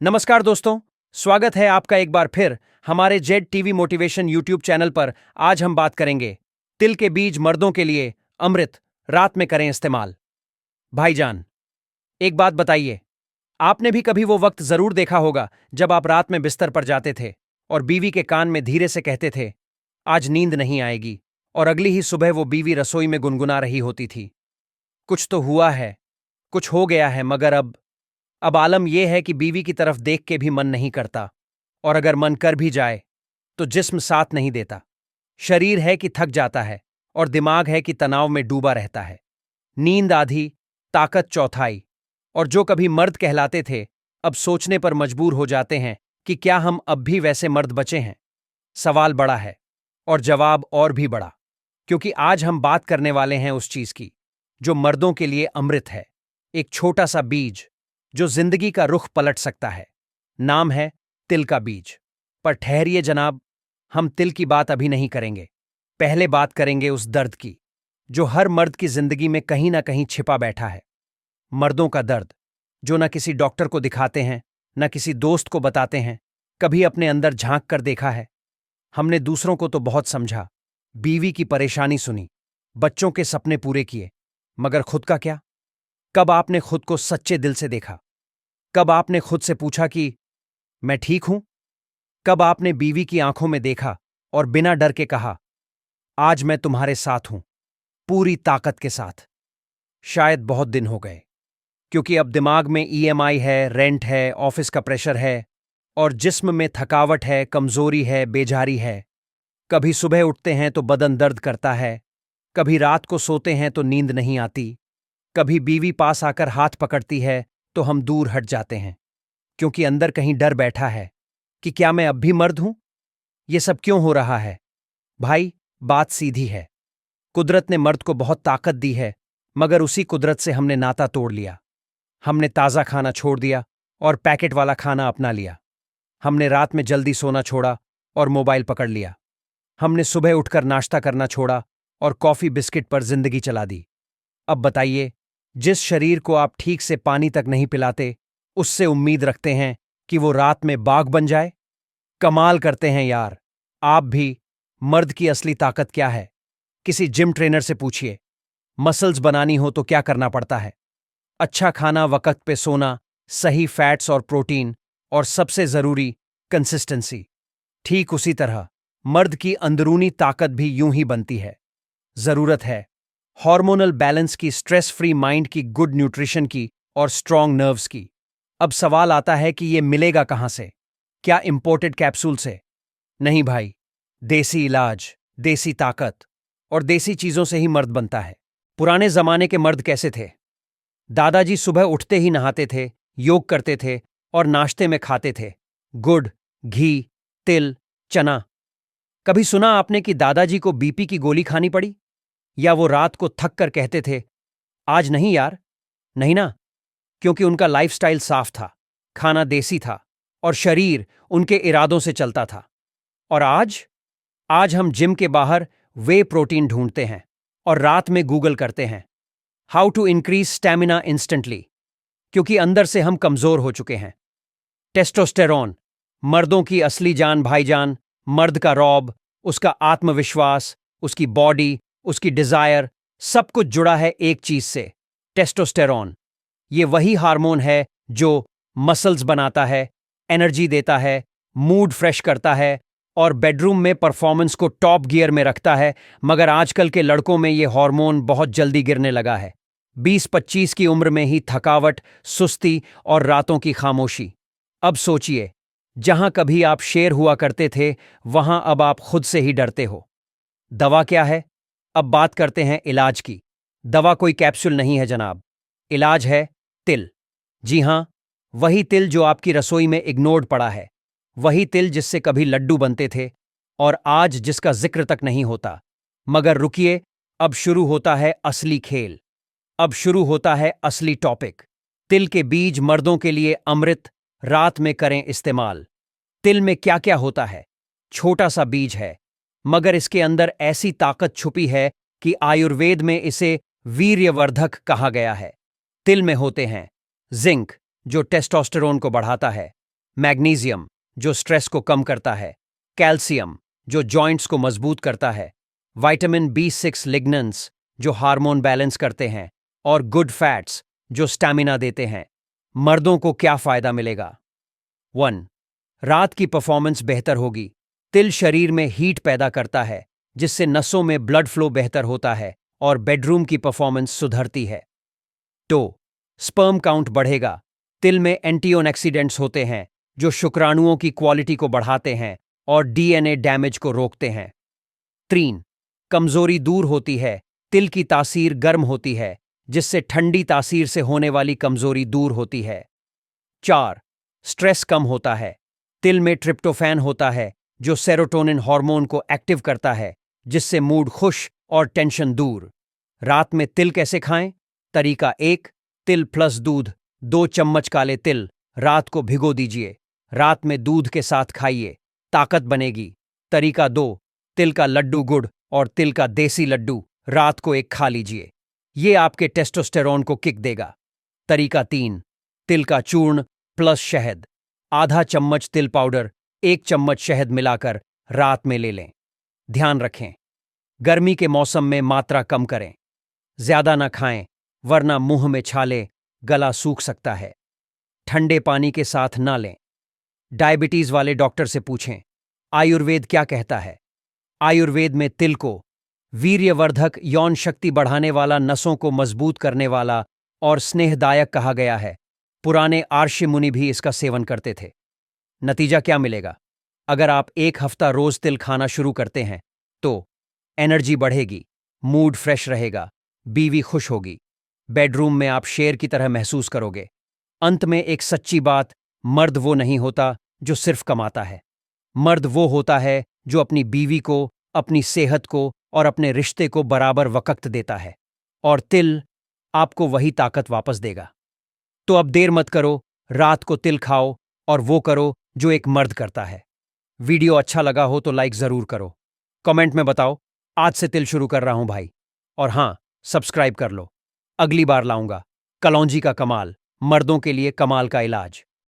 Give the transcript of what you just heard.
नमस्कार दोस्तों, स्वागत है आपका एक बार फिर हमारे Z TV motivation YouTube channel पर। आज हम बात करेंगे तिल के बीज मर्दों के लिए अमृत, रात में करें इस्तेमाल। भाईजान, एक बात बताइए, आपने भी कभी वो वक्त जरूर देखा होगा जब आप रात में बिस्तर पर जाते थे और बीवी के कान में धीरे से कहते थे, आज नींद नहीं आएगी, और अगली ही सुबह वो बीवी रसोई में गुनगुना रही होती थी, कुछ तो हुआ है, कुछ हो गया है, मगर अब आलम यह है कि बीवी की तरफ देख के भी मन नहीं करता, और अगर मन कर भी जाए तो जिस्म साथ नहीं देता। शरीर है कि थक जाता है और दिमाग है कि तनाव में डूबा रहता है। नींद आधी, ताकत चौथाई। और जो कभी मर्द कहलाते थे, अब सोचने पर मजबूर हो जाते हैं कि क्या हम अब भी वैसे मर्द बचे हैं। सवाल बड़ा है और जवाब और भी बड़ा, क्योंकि आज हम बात करने वाले हैं उस चीज की जो मर्दों के लिए अमृत है, एक छोटा सा बीज जो जिंदगी का रुख पलट सकता है। नाम है तिल का बीज। पर ठहरिए जनाब, हम तिल की बात अभी नहीं करेंगे। पहले बात करेंगे उस दर्द की जो हर मर्द की जिंदगी में कहीं ना कहीं छिपा बैठा है। मर्दों का दर्द जो न किसी डॉक्टर को दिखाते हैं, न किसी दोस्त को बताते हैं। कभी अपने अंदर झांक कर देखा है? हमने दूसरों को तो बहुत समझा, बीवी की परेशानी सुनी, बच्चों के सपने पूरे किए, मगर खुद का क्या? कब आपने खुद को सच्चे दिल से देखा? कब आपने खुद से पूछा कि मैं ठीक हूं? कब आपने बीवी की आंखों में देखा और बिना डर के कहा, आज मैं तुम्हारे साथ हूं, पूरी ताकत के साथ? शायद बहुत दिन हो गए, क्योंकि अब दिमाग में ईएमआई है, रेंट है, ऑफिस का प्रेशर है, और जिस्म में थकावट है, कमजोरी है, बेजारी है। कभी सुबह उठते हैं तो बदन दर्द करता है, कभी रात को सोते हैं तो नींद नहीं आती, कभी बीवी पास आकर हाथ पकड़ती है तो हम दूर हट जाते हैं, क्योंकि अंदर कहीं डर बैठा है कि क्या मैं अब भी मर्द हूं? ये सब क्यों हो रहा है? भाई, बात सीधी है। कुदरत ने मर्द को बहुत ताकत दी है, मगर उसी कुदरत से हमने नाता तोड़ लिया। हमने ताज़ा खाना छोड़ दिया और पैकेट वाला खाना अपना लिया। हमने रात में जल्दी सोना छोड़ा और मोबाइल पकड़ लिया। हमने सुबह उठकर नाश्ता करना छोड़ा और कॉफी बिस्किट पर जिंदगी चला दी। अब बताइए, जिस शरीर को आप ठीक से पानी तक नहीं पिलाते, उससे उम्मीद रखते हैं कि वो रात में बाघ बन जाए? कमाल करते हैं यार। आप भी। मर्द की असली ताकत क्या है? किसी जिम ट्रेनर से पूछिए। मसल्स बनानी हो तो क्या करना पड़ता है? अच्छा खाना, वक्त पे सोना, सही फैट्स और प्रोटीन, और सबसे जरूरी कंसिस्टेंसी। ठीक उसी तरह मर्द की अंदरूनी ताकत भी यूं ही बनती है। जरूरत है हार्मोनल बैलेंस की, स्ट्रेस फ्री माइंड की, गुड न्यूट्रिशन की, और स्ट्रांग नर्व्स की। अब सवाल आता है कि ये मिलेगा कहां से? क्या इंपोर्टेड कैप्सूल से? नहीं भाई, देसी इलाज, देसी ताकत और देसी चीजों से ही मर्द बनता है। पुराने जमाने के मर्द कैसे थे? दादाजी सुबह उठते ही नहाते थे, योग करते थे और नाश्ते में खाते थे गुड़, घी, तिल, चना। कभी सुना आपने कि दादाजी को बीपी की गोली खानी पड़ी? या वो रात को थक कर कहते थे, आज नहीं यार? नहीं ना, क्योंकि उनका लाइफस्टाइल साफ था, खाना देसी था, और शरीर उनके इरादों से चलता था। और आज हम जिम के बाहर वे प्रोटीन ढूंढते हैं और रात में गूगल करते हैं how to increase stamina instantly, क्योंकि अंदर से हम कमजोर हो चुके हैं। टेस्टोस्टेरोन, मर्दों की असली जान भाईजान, मर्द का रौब, उसका आत्मविश्वास, उसकी बॉडी, उसकी डिजायर, सब कुछ जुड़ा है एक चीज से, टेस्टोस्टेरोन। ये वही हार्मोन है जो मसल्स बनाता है, एनर्जी देता है, मूड फ्रेश करता है और बेडरूम में परफॉर्मेंस को टॉप गियर में रखता है। मगर आजकल के लड़कों में ये हार्मोन बहुत जल्दी गिरने लगा है। 20-25 की उम्र में ही थकावट, सुस्ती और रातों की खामोशी। अब सोचिए, जहां कभी आप शेर हुआ करते थे, वहां अब आप खुद से ही डरते हो। दवा क्या है? अब बात करते हैं इलाज की। दवा कोई कैप्सूल नहीं है जनाब, इलाज है तिल। जी हां, वही तिल जो आपकी रसोई में इग्नोर्ड पड़ा है, वही तिल जिससे कभी लड्डू बनते थे और आज जिसका जिक्र तक नहीं होता। मगर रुकिए, अब शुरू होता है असली खेल। अब शुरू होता है असली टॉपिक। तिल के बीज मर्दों के लिए अमृत, रात में करें इस्तेमाल। तिल में क्या क्या होता है? छोटा सा बीज है, मगर इसके अंदर ऐसी ताकत छुपी है कि आयुर्वेद में इसे वीर्यवर्धक कहा गया है। तिल में होते हैं जिंक, जो टेस्टोस्टेरोन को बढ़ाता है, मैग्नीशियम जो स्ट्रेस को कम करता है, कैल्शियम जो जॉइंट्स को मजबूत करता है, विटामिन B6 लिग्नेंस जो हार्मोन बैलेंस करते हैं, और गुड फैट्स जो स्टैमिना देते हैं। मर्दों को क्या फायदा मिलेगा? 1. रात की परफॉर्मेंस बेहतर होगी। तिल शरीर में हीट पैदा करता है, जिससे नसों में ब्लड फ्लो बेहतर होता है और बेडरूम की परफॉर्मेंस सुधरती है। 2. स्पर्म काउंट बढ़ेगा। तिल में एंटीऑक्सीडेंट्स होते हैं जो शुक्राणुओं की क्वालिटी को बढ़ाते हैं और DNA डैमेज को रोकते हैं। 3. कमजोरी दूर होती है। तिल की तासीर गर्म होती है, जिससे ठंडी तासीर से होने वाली कमजोरी दूर होती है। 4. स्ट्रेस कम होता है। तिल में ट्रिप्टोफैन होता है जो सेरोटोनिन हार्मोन को एक्टिव करता है, जिससे मूड खुश और टेंशन दूर। रात में तिल कैसे खाएं? तरीका 1. तिल प्लस दूध 2 चम्मच काले तिल रात को भिगो दीजिए। रात में दूध के साथ खाइए, ताकत बनेगी। तरीका 2. तिल का लड्डू गुड़ और तिल का देसी लड्डू रात को एक खा लीजिए। ये आपके टेस्टोस्टेरोन को किक देगा। तरीका 3. तिल का चूर्ण प्लस शहद आधा चम्मच तिल पाउडर 1 चम्मच शहद मिलाकर रात में ले लें। ध्यान रखें, गर्मी के मौसम में मात्रा कम करें। ज्यादा ना खाएं, वरना मुंह में छाले, गला सूख सकता है। ठंडे पानी के साथ ना लें। डायबिटीज वाले डॉक्टर से पूछें, आयुर्वेद क्या कहता है? आयुर्वेद में तिल को वीर्यवर्धक, यौन शक्ति बढ़ाने वाला, नसों को मजबूत करने वाला और स्नेहदायक कहा गया है। पुराने आर्षि मुनि भी इसका सेवन करते थे। नतीजा क्या मिलेगा? अगर आप 1 हफ्ता रोज तिल खाना शुरू करते हैं तो एनर्जी बढ़ेगी, मूड फ्रेश रहेगा, बीवी खुश होगी, बेडरूम में आप शेर की तरह महसूस करोगे। अंत में एक सच्ची बात, मर्द वो नहीं होता जो सिर्फ कमाता है। मर्द वो होता है जो अपनी बीवी को, अपनी सेहत को और अपने रिश्ते को बराबर वक्त देता है। और तिल आपको वही ताकत वापस देगा। तो अब देर मत करो, रात को तिल खाओ और वो करो जो एक मर्द करता है। वीडियो अच्छा लगा हो तो लाइक जरूर करो। कमेंट में बताओ, आज से तिल शुरू कर रहा हूं भाई। और हाँ, सब्सक्राइब कर लो। अगली बार लाऊंगा कलौंजी का कमाल, मर्दों के लिए कमाल का इलाज।